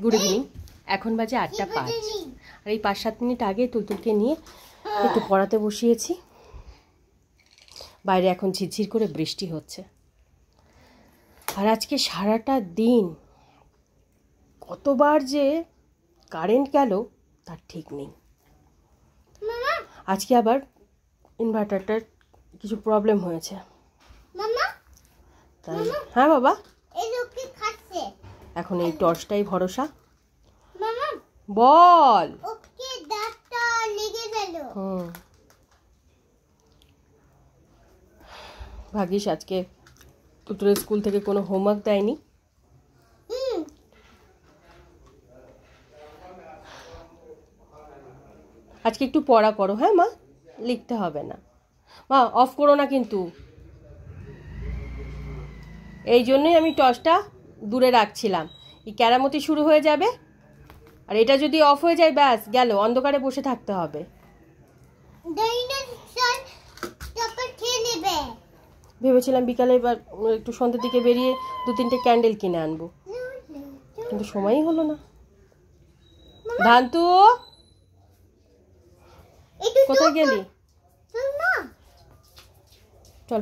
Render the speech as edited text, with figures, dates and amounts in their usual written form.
Good evening. এখন বাজে 8:05 আর এই 5-7 মিনিট আগে তুলতুলকে নিয়ে একটু পড়াতে বসিয়েছি। বাইরে এখন ঝিরঝির করে বৃষ্টি হচ্ছে আর আজকে সারাটা দিন কতবার যে কারেন্ট গেল তার ঠিক নেই। আজকে আবার ইনভার্টারটার কিছু প্রবলেম হয়েছে। তাই হ্যাঁ বাবা, এখন এই টর্চটাই ভরসা। বল। ভাগ্যিস আজকে তুতুলের স্কুল থেকে কোনো হোমওয়ার্ক দেয়নি। আজকে একটু পড়া করো। হ্যাঁ মা, লিখতে হবে না। মা অফ করো না কিন্তু। এই জন্যই আমি টর্চটা দূরে রাখছিলাম। এই কেরামতি শুরু হয়ে যাবে আর এটা যদি অফ হয়ে যায় ব্যাস গেল, অন্ধকারে বসে থাকতে হবে। ভেবেছিলাম বিকালে এবার একটু সন্ধ্যের দিকে বেরিয়ে 2-3টে ক্যান্ডেল কিনে আনবো, কিন্তু সময়ই হলো না। ধান্তু কোথায় গেলি? চল।